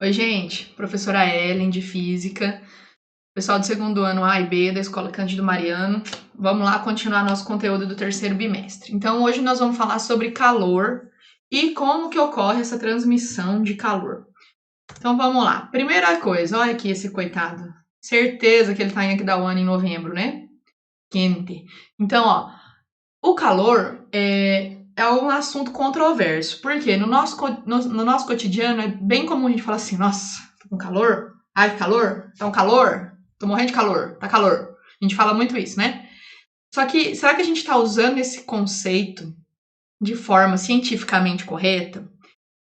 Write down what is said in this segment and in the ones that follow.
Oi, gente. Professora Ellen, de Física. Pessoal do segundo ano A e B da Escola Cândido Mariano. Vamos lá continuar nosso conteúdo do terceiro bimestre. Então, hoje nós vamos falar sobre calor e como que ocorre essa transmissão de calor. Então, vamos lá. Primeira coisa, olha aqui esse coitado. Certeza que ele tá em Aquidauana em novembro, né? Quente. Então, ó, o calor é um assunto controverso, porque no nosso cotidiano é bem comum a gente falar assim, nossa, tô com calor, ai, que calor, tá um calor, tô morrendo de calor, tá calor. A gente fala muito isso, né? Só que, será que a gente tá usando esse conceito de forma cientificamente correta?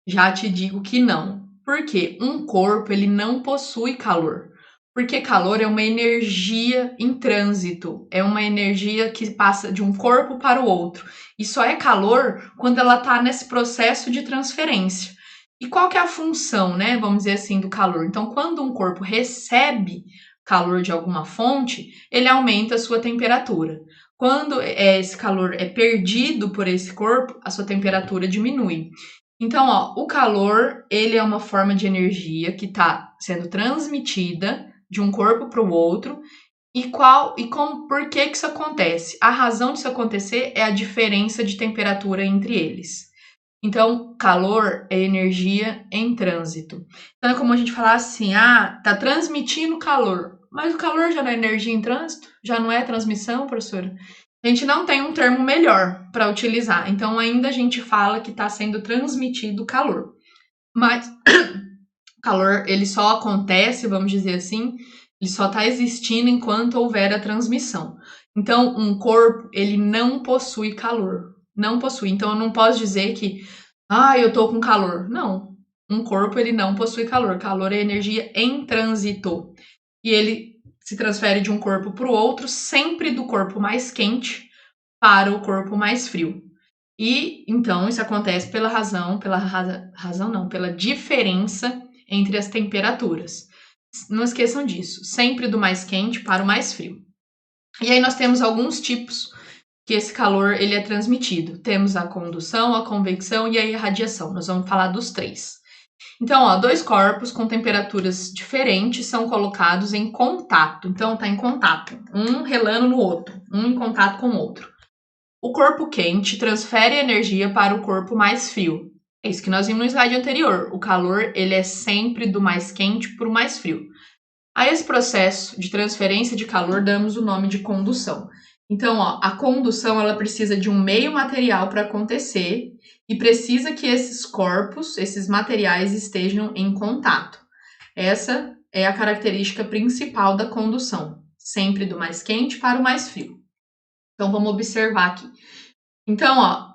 Já te digo que não. Porque um corpo, ele não possui calor. Porque calor é uma energia em trânsito, é uma energia que passa de um corpo para o outro. E só é calor quando ela está nesse processo de transferência. E qual que é a função, né, vamos dizer assim, do calor? Então, quando um corpo recebe calor de alguma fonte, ele aumenta a sua temperatura. Quando esse calor é perdido por esse corpo, a sua temperatura diminui. Então, ó, o calor, ele é uma forma de energia que está sendo transmitida de um corpo para o outro. Por que isso acontece? A razão disso acontecer é a diferença de temperatura entre eles. Então, calor é energia em trânsito. Então, é como a gente falar assim: ah, tá transmitindo calor. Mas o calor já não é energia em trânsito? Já não é transmissão, professora? A gente não tem um termo melhor para utilizar. Então, ainda a gente fala que está sendo transmitido calor. Mas o calor, ele só acontece, vamos dizer assim, ele só está existindo enquanto houver a transmissão. Então, um corpo, ele não possui calor. Não possui. Então, eu não posso dizer que, eu tô com calor. Não. Um corpo, ele não possui calor. Calor é energia em trânsito. E ele se transfere de um corpo para o outro, sempre do corpo mais quente para o corpo mais frio. E então isso acontece pela diferença entre as temperaturas. Não esqueçam disso, sempre do mais quente para o mais frio. E aí nós temos alguns tipos que esse calor ele é transmitido. Temos a condução, a convecção e a irradiação. Nós vamos falar dos três. Então, ó, dois corpos com temperaturas diferentes são colocados em contato. Então, tá em contato, um relando no outro, um em contato com o outro. O corpo quente transfere energia para o corpo mais frio. É isso que nós vimos no slide anterior. O calor ele é sempre do mais quente para o mais frio. A esse processo de transferência de calor damos o nome de condução. Então, ó, a condução ela precisa de um meio material para acontecer e precisa que esses corpos, esses materiais estejam em contato. Essa é a característica principal da condução, sempre do mais quente para o mais frio. Então, vamos observar aqui. Então, ó,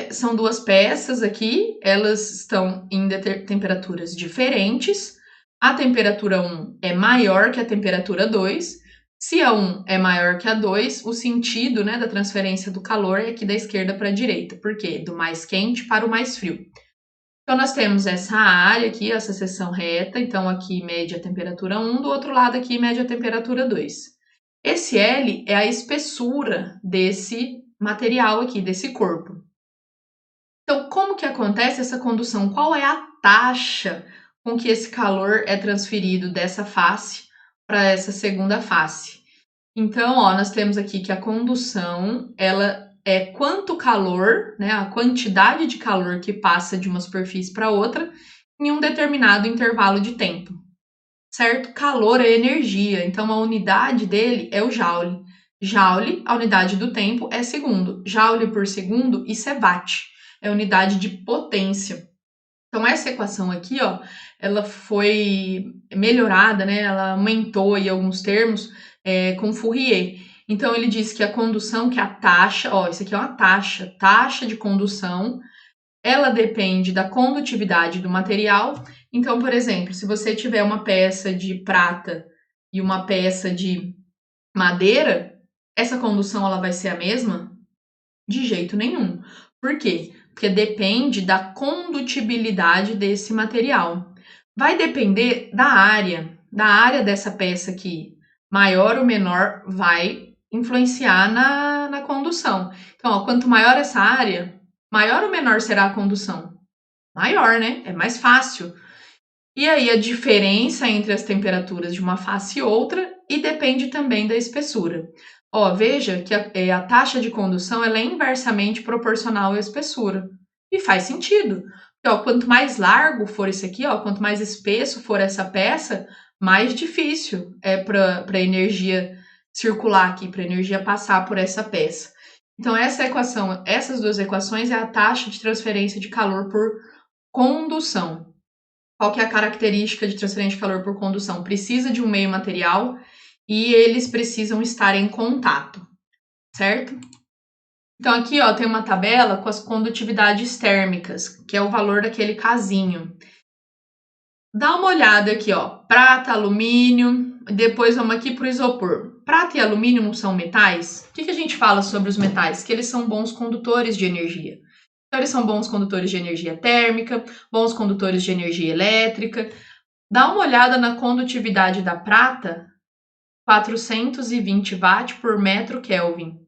são duas peças aqui, elas estão em temperaturas diferentes. A temperatura 1 é maior que a temperatura 2. Se a 1 é maior que a 2, o sentido, né, da transferência do calor é aqui da esquerda para a direita. Por quê? Do mais quente para o mais frio. Então, nós temos essa área aqui, essa seção reta. Então, aqui mede a temperatura 1, do outro lado aqui mede a temperatura 2. Esse L é a espessura desse material aqui, desse corpo. Então, como que acontece essa condução? Qual é a taxa com que esse calor é transferido dessa face para essa segunda face? Então, ó, nós temos aqui que a condução, ela é quanto calor, né, a quantidade de calor que passa de uma superfície para outra em um determinado intervalo de tempo, certo? Calor é energia, então a unidade dele é o joule. Joule, a unidade do tempo, é segundo. Joule por segundo, isso é watt, é unidade de potência. Então, essa equação aqui, ó, ela foi melhorada, né? Ela aumentou aí alguns termos com Fourier. Então, ele diz que a condução, que é a taxa, ó, isso aqui é uma taxa de condução, ela depende da condutividade do material. Então, por exemplo, se você tiver uma peça de prata e uma peça de madeira, essa condução ela vai ser a mesma? De jeito nenhum. Por quê? Porque depende da condutibilidade desse material. Vai depender da área dessa peça aqui. Maior ou menor vai influenciar na condução. Então, ó, quanto maior essa área, maior ou menor será a condução? Maior, né? É mais fácil. E aí a diferença entre as temperaturas de uma face e outra, e depende também da espessura. Ó, veja que a taxa de condução ela é inversamente proporcional à espessura. E faz sentido. Porque, ó, quanto mais largo for esse aqui, ó, quanto mais espesso for essa peça, mais difícil é para a energia circular aqui, para a energia passar por essa peça. Então, essa equação, essas duas equações é a taxa de transferência de calor por condução. Qual que é a característica de transferência de calor por condução? Precisa de um meio material e eles precisam estar em contato, certo? Então aqui, ó, tem uma tabela com as condutividades térmicas, que é o valor daquele casinho. Dá uma olhada aqui, ó, prata, alumínio, depois vamos aqui para o isopor. Prata e alumínio não são metais? O que a gente fala sobre os metais? Que eles são bons condutores de energia. Então, eles são bons condutores de energia térmica, bons condutores de energia elétrica. Dá uma olhada na condutividade da prata, 420 watt por metro Kelvin,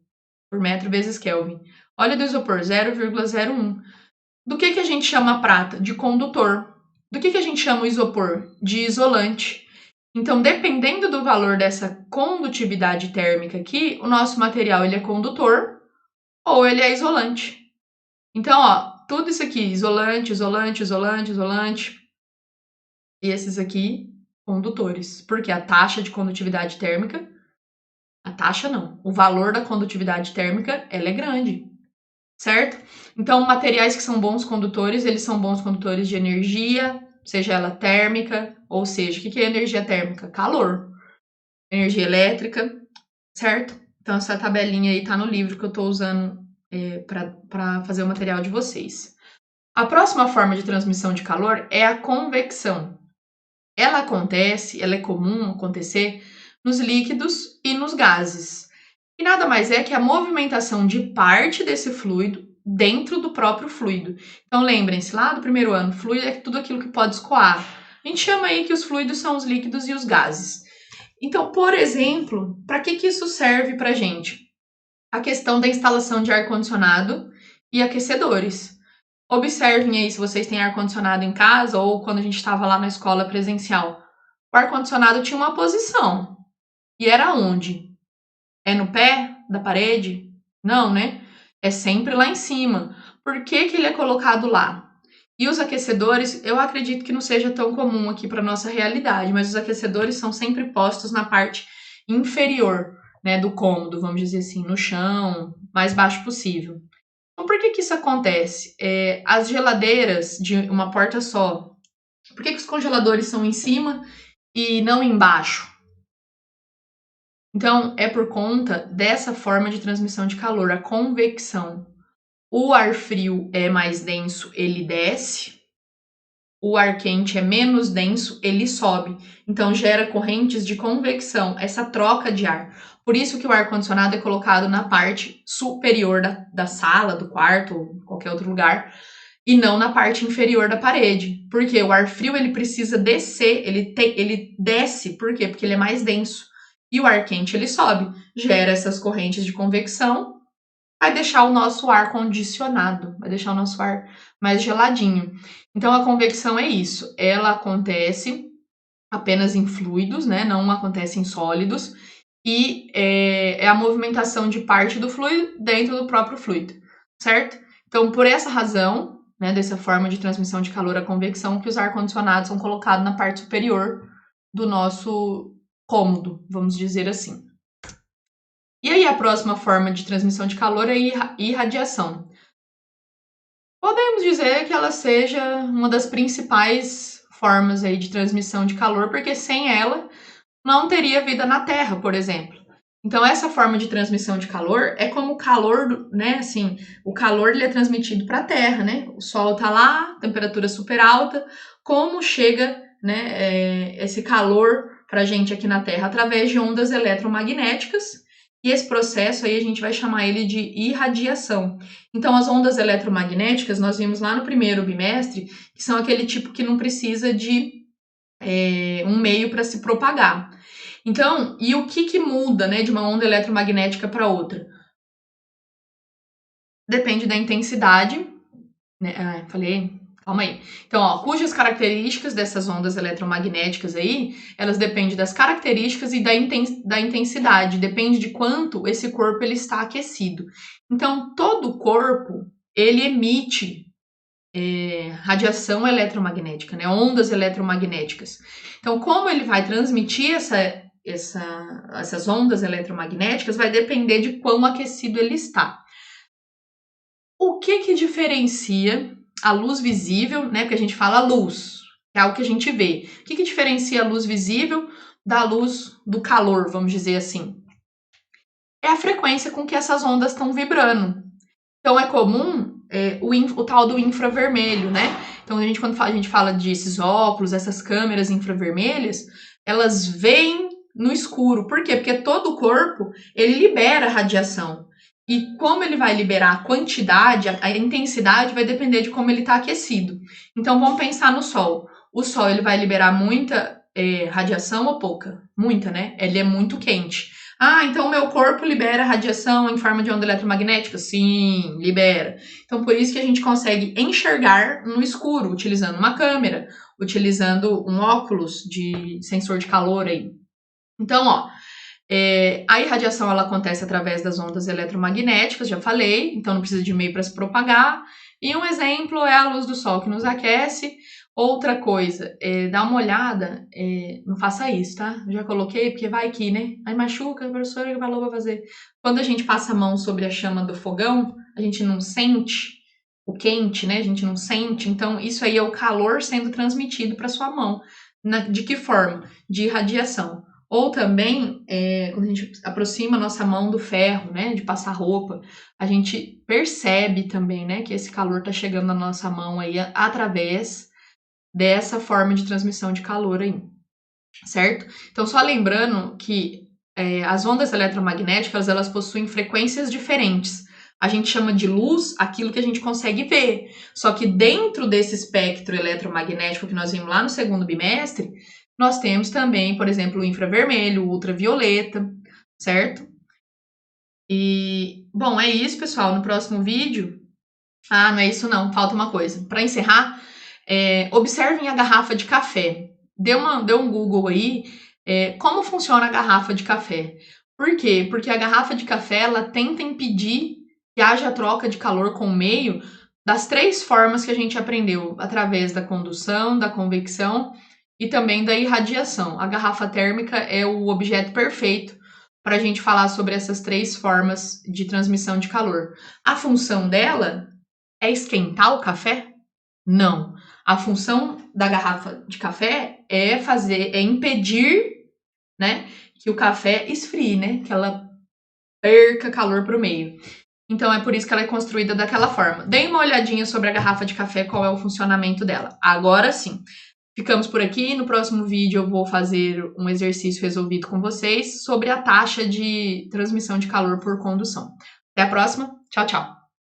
por metro vezes Kelvin. Olha do isopor, 0,01. Do que a gente chama a prata? De condutor. Do que a gente chama o isopor? De isolante. Então, dependendo do valor dessa condutividade térmica aqui, o nosso material ele é condutor ou ele é isolante. Então, ó, tudo isso aqui, isolante, isolante, isolante, isolante. E esses aqui, condutores. Porque a taxa de condutividade térmica, a taxa não, o valor da condutividade térmica, ela é grande, certo? Então, materiais que são bons condutores, eles são bons condutores de energia, seja ela térmica, ou seja, o que é energia térmica? Calor. Energia elétrica, certo? Então, essa tabelinha aí tá no livro que eu tô usando para fazer o material de vocês. A próxima forma de transmissão de calor é a convecção. Ela é comum acontecer nos líquidos e nos gases. E nada mais é que a movimentação de parte desse fluido dentro do próprio fluido. Então lembrem-se, lá do primeiro ano, fluido é tudo aquilo que pode escoar. A gente chama aí que os fluidos são os líquidos e os gases. Então, por exemplo, para que isso serve para a gente? A questão da instalação de ar-condicionado e aquecedores. Observem aí se vocês têm ar-condicionado em casa ou quando a gente estava lá na escola presencial. O ar-condicionado tinha uma posição. E era onde? É no pé da parede? Não, né? É sempre lá em cima. Por que ele é colocado lá? E os aquecedores, eu acredito que não seja tão comum aqui para nossa realidade, mas os aquecedores são sempre postos na parte inferior, né, do cômodo, vamos dizer assim, no chão, mais baixo possível. Então, por que isso acontece? As geladeiras de uma porta só, por que os congeladores são em cima e não embaixo? Então, é por conta dessa forma de transmissão de calor, a convecção. O ar frio é mais denso, ele desce. O ar quente é menos denso, ele sobe. Então, gera correntes de convecção, essa troca de ar. Por isso que o ar-condicionado é colocado na parte superior da sala, do quarto, ou qualquer outro lugar, e não na parte inferior da parede. Porque o ar frio ele precisa descer, ele desce, por quê? Porque ele é mais denso. E o ar quente ele sobe, gera essas correntes de convecção, vai deixar o nosso ar condicionado, vai deixar o nosso ar mais geladinho. Então a convecção é isso, ela acontece apenas em fluidos, né? Não acontece em sólidos, e é a movimentação de parte do fluido dentro do próprio fluido, certo? Então, por essa razão, né, dessa forma de transmissão de calor, a convecção, que os ar-condicionados são colocados na parte superior do nosso cômodo, vamos dizer assim. E aí, a próxima forma de transmissão de calor é a irradiação. Podemos dizer que ela seja uma das principais formas aí de transmissão de calor, porque sem ela não teria vida na Terra, por exemplo. Então, essa forma de transmissão de calor é como o calor, né? Assim, o calor ele é transmitido para a Terra, né? O Sol está lá, temperatura super alta. Como chega, né, esse calor para a gente aqui na Terra? Através de ondas eletromagnéticas. E esse processo aí a gente vai chamar ele de irradiação. Então, as ondas eletromagnéticas, nós vimos lá no primeiro bimestre, que são aquele tipo que não precisa de um meio para se propagar. Então, e o que muda, né, de uma onda eletromagnética para outra? Depende da intensidade, né? Falei Calma aí. Então, ó, cujas características dessas ondas eletromagnéticas aí, elas dependem das características e da intensidade, depende de quanto esse corpo ele está aquecido. Então, todo corpo, ele emite radiação eletromagnética, né? Ondas eletromagnéticas. Então, como ele vai transmitir essas ondas eletromagnéticas vai depender de quão aquecido ele está. O que diferencia a luz visível, né? Porque a gente fala luz, é algo que a gente vê. O que diferencia a luz visível da luz do calor, vamos dizer assim? É a frequência com que essas ondas estão vibrando. Então é comum o tal do infravermelho, né? Então quando a gente fala desses óculos, essas câmeras infravermelhas, elas veem no escuro. Por quê? Porque todo o corpo ele libera radiação. E como ele vai liberar a quantidade, a intensidade vai depender de como ele está aquecido. Então vamos pensar no Sol. O Sol ele vai liberar muita radiação ou pouca? Muita, né? Ele é muito quente. Ah, então meu corpo libera radiação em forma de onda eletromagnética? Sim, libera. Então por isso que a gente consegue enxergar no escuro, utilizando uma câmera, utilizando um óculos de sensor de calor aí. Então, ó, a irradiação ela acontece através das ondas eletromagnéticas, já falei, então não precisa de meio para se propagar. E um exemplo é a luz do sol que nos aquece. Outra coisa, dá uma olhada, não faça isso, tá? Eu já coloquei, porque vai que, né? Aí machuca, a professora que falou pra fazer. Quando a gente passa a mão sobre a chama do fogão, a gente não sente o quente, né? A gente não sente. Então, isso aí é o calor sendo transmitido para sua mão. De que forma? De irradiação. Ou também, quando a gente aproxima a nossa mão do ferro, né, de passar roupa, a gente percebe também, né, que esse calor está chegando na nossa mão aí através dessa forma de transmissão de calor aí, certo? Então, só lembrando que as ondas eletromagnéticas, elas possuem frequências diferentes. A gente chama de luz aquilo que a gente consegue ver. Só que dentro desse espectro eletromagnético que nós vimos lá no segundo bimestre, nós temos também, por exemplo, o infravermelho, o ultravioleta, certo? E, bom, é isso, pessoal. No próximo vídeo... Ah, não é isso não, falta uma coisa. Para encerrar, observem a garrafa de café. Dê um Google aí, como funciona a garrafa de café. Por quê? Porque a garrafa de café, ela tenta impedir que haja troca de calor com o meio das 3 formas que a gente aprendeu, através da condução, da convecção e também da irradiação. A garrafa térmica é o objeto perfeito para a gente falar sobre essas 3 formas de transmissão de calor. A função dela é esquentar o café? Não. A função da garrafa de café é impedir, né, que o café esfrie, né, que ela perca calor para o meio. Então é por isso que ela é construída daquela forma. Deem uma olhadinha sobre a garrafa de café, qual é o funcionamento dela. Agora sim. Ficamos por aqui. No próximo vídeo eu vou fazer um exercício resolvido com vocês sobre a taxa de transmissão de calor por condução. Até a próxima. Tchau, tchau.